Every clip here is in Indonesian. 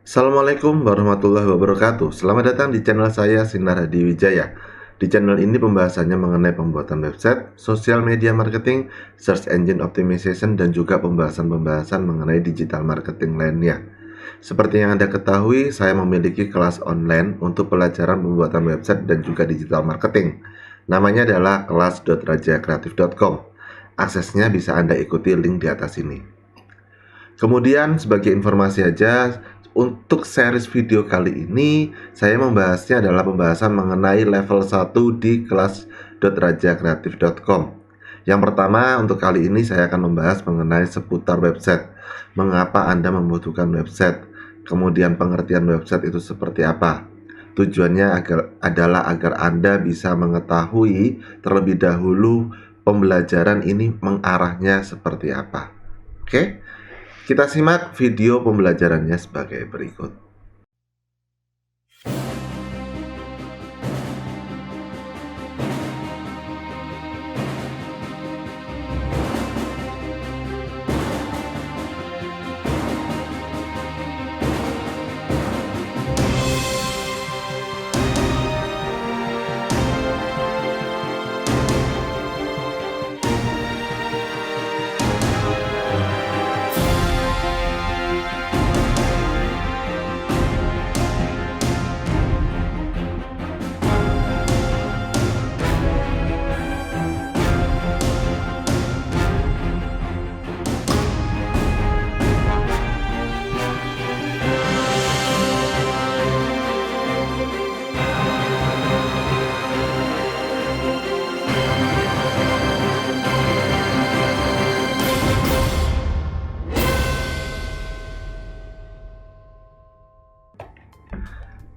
Assalamualaikum warahmatullahi wabarakatuh. Selamat datang di channel saya Sinar Hadi Wijaya. Di channel ini pembahasannya mengenai pembuatan website, social media marketing, search engine optimization, dan juga pembahasan-pembahasan mengenai digital marketing lainnya. Seperti yang Anda ketahui, saya memiliki kelas online untuk pelajaran pembuatan website dan juga digital marketing. Namanya adalah kelas.rajakreatif.com. Aksesnya bisa Anda ikuti link di atas ini. Kemudian sebagai informasi aja, untuk series video kali ini saya membahasnya adalah pembahasan mengenai level 1 di kelas.rajakreatif.com. Yang pertama, untuk kali ini saya akan membahas mengenai seputar website. Mengapa Anda membutuhkan website? Kemudian pengertian website itu seperti apa? Tujuannya adalah agar Anda bisa mengetahui terlebih dahulu pembelajaran ini mengarahnya seperti apa. Oke? Kita simak video pembelajarannya sebagai berikut.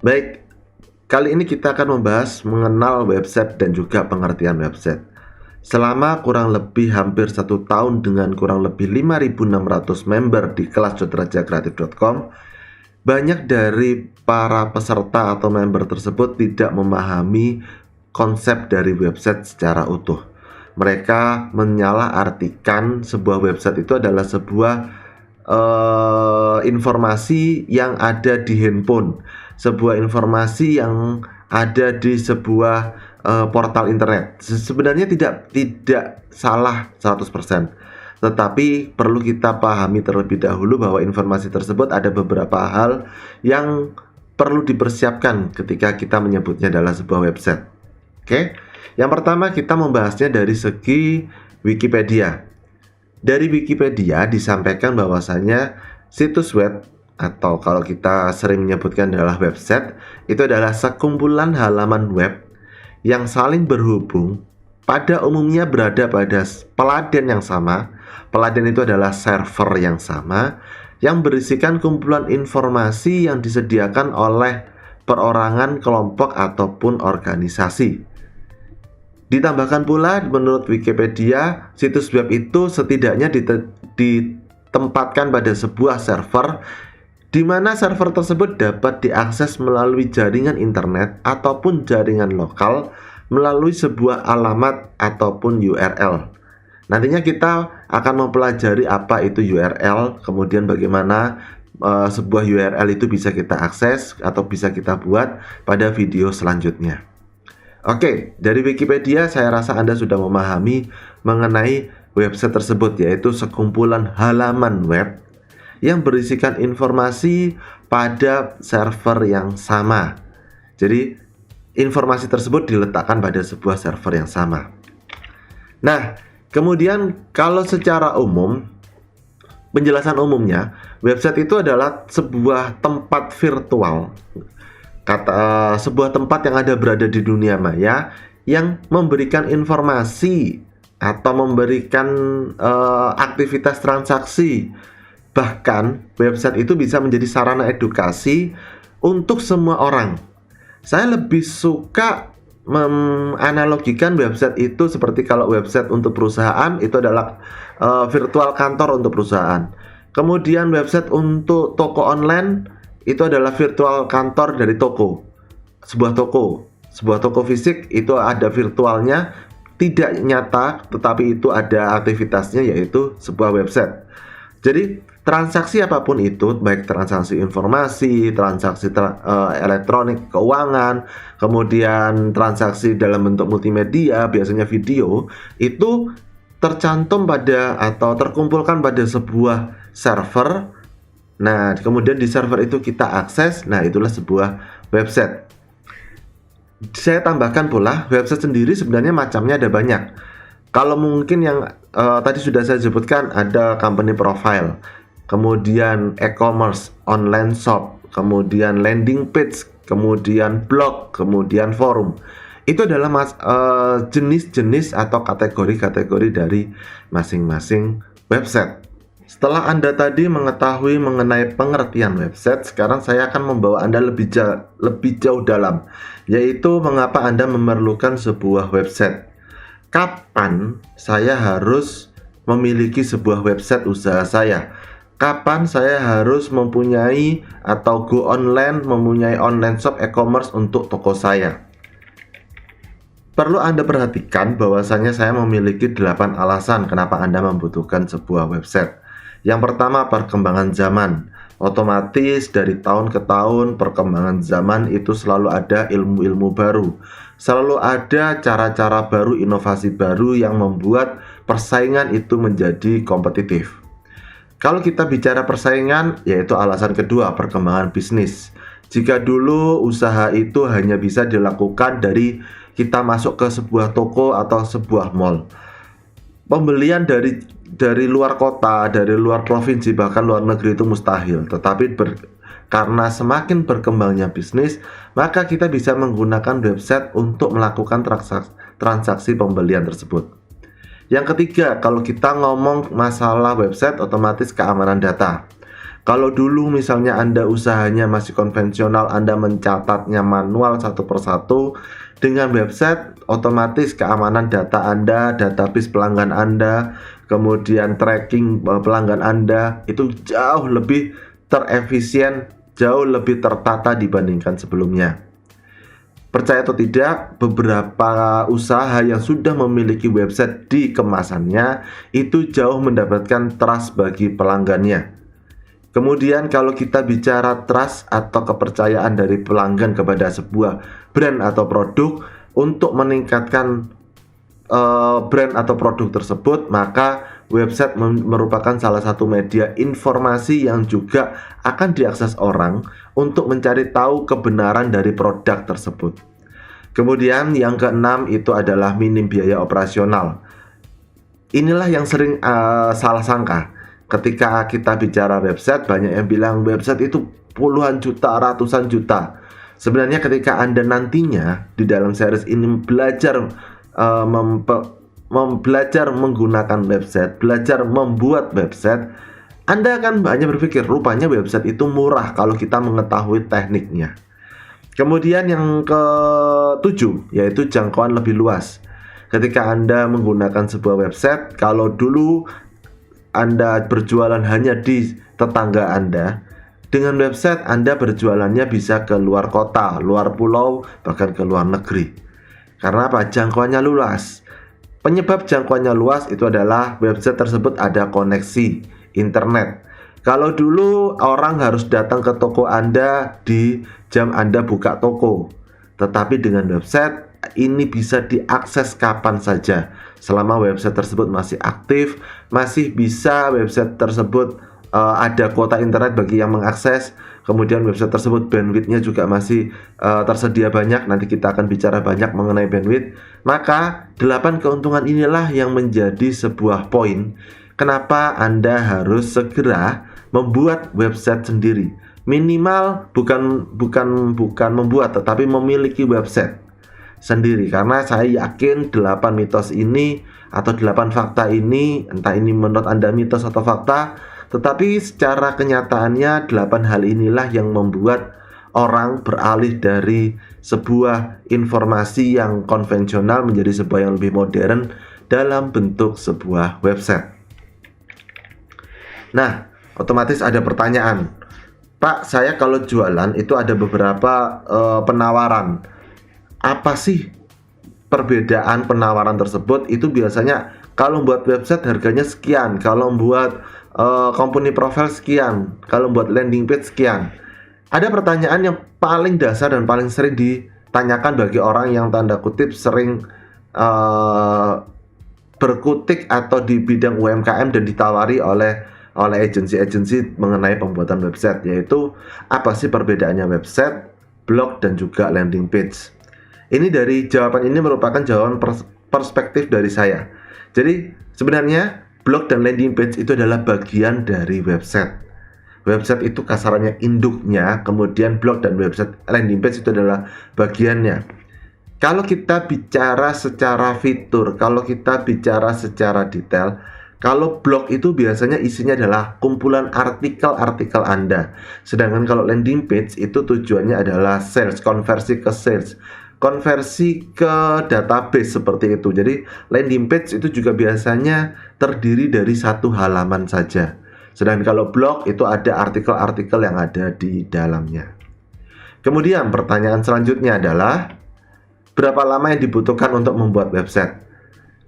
Baik, kali ini kita akan membahas mengenal website dan juga pengertian website. Selama kurang lebih hampir 1 tahun dengan kurang lebih 5.600 member di kelas.rajakreatif.com, banyak dari para peserta atau member tersebut tidak memahami konsep dari website secara utuh. Mereka menyalahartikan sebuah website itu adalah sebuah informasi yang ada di handphone, sebuah informasi yang ada di sebuah portal internet. Sebenarnya tidak salah 100%, tetapi perlu kita pahami terlebih dahulu bahwa informasi tersebut ada beberapa hal yang perlu dipersiapkan ketika kita menyebutnya adalah sebuah website. Oke, yang pertama kita membahasnya dari segi Wikipedia. Dari Wikipedia disampaikan bahwasanya situs web, atau kalau kita sering menyebutkan adalah website, itu adalah sekumpulan halaman web yang saling berhubung, pada umumnya berada pada peladen yang sama. Peladen itu adalah server yang sama, yang berisikan kumpulan informasi yang disediakan oleh perorangan, kelompok, ataupun organisasi. Ditambahkan pula, menurut Wikipedia, situs web itu setidaknya ditempatkan pada sebuah server, di mana server tersebut dapat diakses melalui jaringan internet ataupun jaringan lokal melalui sebuah alamat ataupun URL. Nantinya kita akan mempelajari apa itu URL, kemudian bagaimana sebuah URL itu bisa kita akses atau bisa kita buat pada video selanjutnya. Oke, dari Wikipedia saya rasa Anda sudah memahami mengenai website tersebut, yaitu sekumpulan halaman web yang berisikan informasi pada server yang sama. Jadi informasi tersebut diletakkan pada sebuah server yang sama. Nah, kemudian kalau secara umum, penjelasan umumnya, website itu adalah sebuah tempat virtual, sebuah tempat yang berada di dunia maya, yang memberikan informasi atau memberikan aktivitas transaksi. Bahkan website itu bisa menjadi sarana edukasi untuk semua orang. Saya lebih suka menganalogikan website itu seperti kalau website untuk perusahaan itu adalah virtual kantor untuk perusahaan. Kemudian website untuk toko online itu adalah virtual kantor dari toko. Sebuah toko fisik itu ada virtualnya, tidak nyata, tetapi itu ada aktivitasnya, yaitu sebuah website. Jadi Transaksi apapun itu, baik transaksi informasi, transaksi elektronik, keuangan, kemudian transaksi dalam bentuk multimedia, biasanya video, itu tercantum pada atau terkumpulkan pada sebuah server. Nah, kemudian di server itu kita akses, nah itulah sebuah website. Saya tambahkan pula, website sendiri sebenarnya macamnya ada banyak. Kalau mungkin yang tadi sudah saya sebutkan, ada company profile, kemudian e-commerce, online shop, kemudian landing page, kemudian blog, kemudian forum. Itu adalah jenis-jenis atau kategori-kategori dari masing-masing website. Setelah Anda tadi mengetahui mengenai pengertian website, sekarang saya akan membawa Anda lebih jauh dalam, yaitu mengapa Anda memerlukan sebuah website. Kapan saya harus memiliki sebuah website usaha saya? Kapan saya harus mempunyai atau go online, mempunyai online shop e-commerce untuk toko saya? Perlu Anda perhatikan bahwasanya saya memiliki 8 alasan kenapa Anda membutuhkan sebuah website. Yang pertama, perkembangan zaman. Otomatis dari tahun ke tahun perkembangan zaman itu selalu ada ilmu-ilmu baru. Selalu ada cara-cara baru, inovasi baru yang membuat persaingan itu menjadi kompetitif. Kalau kita bicara persaingan, yaitu alasan kedua, perkembangan bisnis. Jika dulu usaha itu hanya bisa dilakukan dari kita masuk ke sebuah toko atau sebuah mall, pembelian dari luar kota, dari luar provinsi, bahkan luar negeri itu mustahil. Tetapi karena semakin berkembangnya bisnis, maka kita bisa menggunakan website untuk melakukan transaksi pembelian tersebut. Yang ketiga, kalau kita ngomong masalah website, otomatis keamanan data. Kalau dulu misalnya Anda usahanya masih konvensional, Anda mencatatnya manual satu persatu, dengan website otomatis keamanan data Anda, database pelanggan Anda, kemudian tracking pelanggan Anda itu jauh lebih terefisien, jauh lebih tertata dibandingkan sebelumnya. Percaya atau tidak, beberapa usaha yang sudah memiliki website di kemasannya itu jauh mendapatkan trust bagi pelanggannya. Kemudian kalau kita bicara trust atau kepercayaan dari pelanggan kepada sebuah brand atau produk, untuk meningkatkan brand atau produk tersebut, maka website merupakan salah satu media informasi yang juga akan diakses orang untuk mencari tahu kebenaran dari produk tersebut. Kemudian yang keenam itu adalah minim biaya operasional. Inilah yang sering salah sangka. Ketika kita bicara website, banyak yang bilang website itu puluhan juta, ratusan juta. Sebenarnya ketika Anda nantinya di dalam series ini belajar belajar menggunakan website, belajar membuat website, Anda akan hanya berpikir rupanya website itu murah kalau kita mengetahui tekniknya. Kemudian yang ke-7 yaitu jangkauan lebih luas. Ketika Anda menggunakan sebuah website, kalau dulu Anda berjualan hanya di tetangga Anda, dengan website Anda berjualannya bisa ke luar kota, luar pulau, bahkan ke luar negeri. Karena apa? Jangkauannya luas. Penyebab jangkauannya luas itu adalah website tersebut ada koneksi internet. Kalau dulu orang harus datang ke toko Anda di jam Anda buka toko, tetapi dengan website ini bisa diakses kapan saja. Selama website tersebut masih aktif, masih bisa website tersebut ada kuota internet bagi yang mengakses. Kemudian website tersebut bandwidthnya juga masih tersedia banyak. Nanti kita akan bicara banyak mengenai bandwidth. Maka 8 keuntungan inilah yang menjadi sebuah poin kenapa Anda harus segera membuat website sendiri. Minimal bukan membuat, tetapi memiliki website sendiri. Karena saya yakin 8 mitos ini atau 8 fakta ini, entah ini menurut Anda mitos atau fakta, tetapi secara kenyataannya 8 hal inilah yang membuat orang beralih dari sebuah informasi yang konvensional menjadi sebuah yang lebih modern dalam bentuk sebuah website. Nah, otomatis ada pertanyaan, Pak, saya kalau jualan itu ada beberapa penawaran. Apa sih perbedaan penawaran tersebut? Itu biasanya kalau buat website harganya sekian, kalau buat company profile sekian, kalau buat landing page sekian. Ada pertanyaan yang paling dasar dan paling sering ditanyakan bagi orang yang tanda kutip sering berkutik atau di bidang UMKM dan ditawari oleh agensi-agensi mengenai pembuatan website, yaitu apa sih perbedaannya website, blog, dan juga landing page. Ini dari jawaban ini merupakan jawaban perspektif dari saya. Jadi sebenarnya blog dan landing page itu adalah bagian dari website. Website itu kasarannya induknya, kemudian blog dan website landing page itu adalah bagiannya. Kalau kita bicara secara fitur, kalau kita bicara secara detail, kalau blog itu biasanya isinya adalah kumpulan artikel-artikel Anda. Sedangkan kalau landing page itu tujuannya adalah sales, konversi ke sales, konversi ke database seperti itu. Jadi landing page itu juga biasanya terdiri dari satu halaman saja. Sedangkan kalau blog itu ada artikel-artikel yang ada di dalamnya. Kemudian pertanyaan selanjutnya adalah berapa lama yang dibutuhkan untuk membuat website?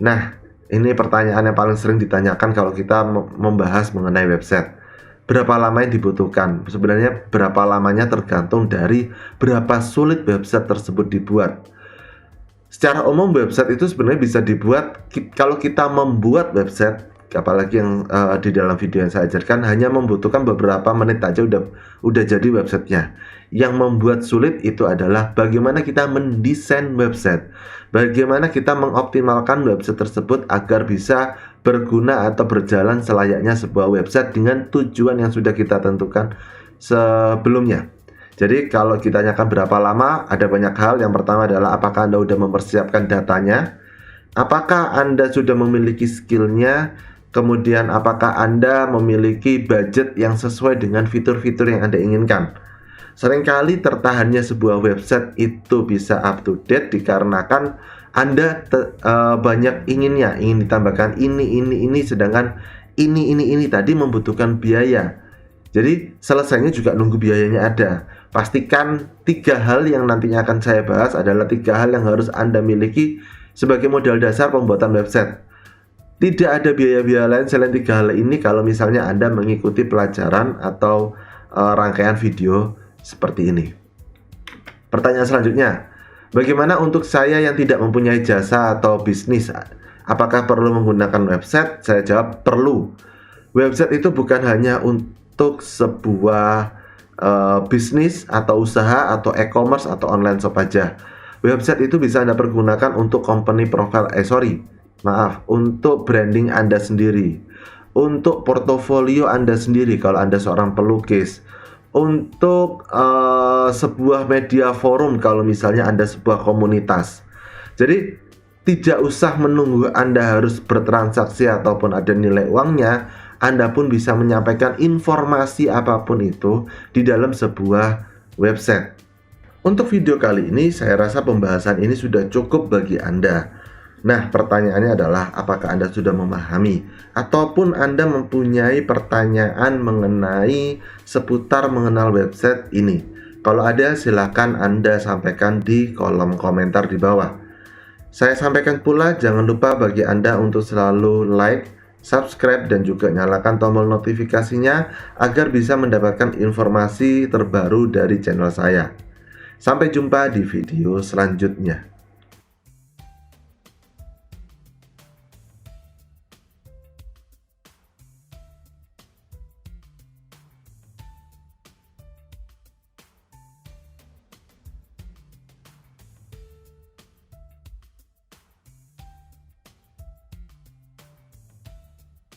Nah, ini pertanyaan yang paling sering ditanyakan kalau kita membahas mengenai website. Berapa lama yang dibutuhkan? Sebenarnya berapa lamanya tergantung dari berapa sulit website tersebut dibuat. Secara umum website itu sebenarnya bisa dibuat, kalau kita membuat website, apalagi yang di dalam video yang saya ajarkan, hanya membutuhkan beberapa menit aja udah jadi websitenya. Yang membuat sulit itu adalah bagaimana kita mendesain website, bagaimana kita mengoptimalkan website tersebut agar bisa berguna atau berjalan selayaknya sebuah website dengan tujuan yang sudah kita tentukan sebelumnya. Jadi kalau kita tanyakan berapa lama, ada banyak hal. Yang pertama adalah apakah Anda sudah mempersiapkan datanya, apakah Anda sudah memiliki skillnya, kemudian apakah Anda memiliki budget yang sesuai dengan fitur-fitur yang Anda inginkan. Seringkali tertahannya sebuah website itu bisa up to date dikarenakan Anda banyak ingin ditambahkan ini, sedangkan ini tadi membutuhkan biaya. Jadi selesainya juga nunggu biayanya ada. Pastikan 3 hal yang nantinya akan saya bahas adalah 3 hal yang harus Anda miliki sebagai modal dasar pembuatan website. Tidak ada biaya-biaya lain selain 3 hal ini kalau misalnya Anda mengikuti pelajaran atau rangkaian video seperti ini. Pertanyaan selanjutnya, bagaimana untuk saya yang tidak mempunyai jasa atau bisnis? Apakah perlu menggunakan website? Saya jawab perlu. Website itu bukan hanya untuk sebuah bisnis atau usaha atau e-commerce atau online shop aja. Website itu bisa Anda pergunakan untuk company profile, untuk branding Anda sendiri, untuk portofolio Anda sendiri kalau Anda seorang pelukis, untuk sebuah media forum kalau misalnya Anda sebuah komunitas. Jadi tidak usah menunggu Anda harus bertransaksi ataupun ada nilai uangnya, Anda pun bisa menyampaikan informasi apapun itu di dalam sebuah website. Untuk video kali ini saya rasa pembahasan ini sudah cukup bagi Anda. Nah, pertanyaannya adalah apakah Anda sudah memahami ataupun Anda mempunyai pertanyaan mengenai seputar mengenal website ini? Kalau ada, silakan Anda sampaikan di kolom komentar di bawah. Saya sampaikan pula, jangan lupa bagi Anda untuk selalu like, subscribe, dan juga nyalakan tombol notifikasinya agar bisa mendapatkan informasi terbaru dari channel saya. Sampai jumpa di video selanjutnya.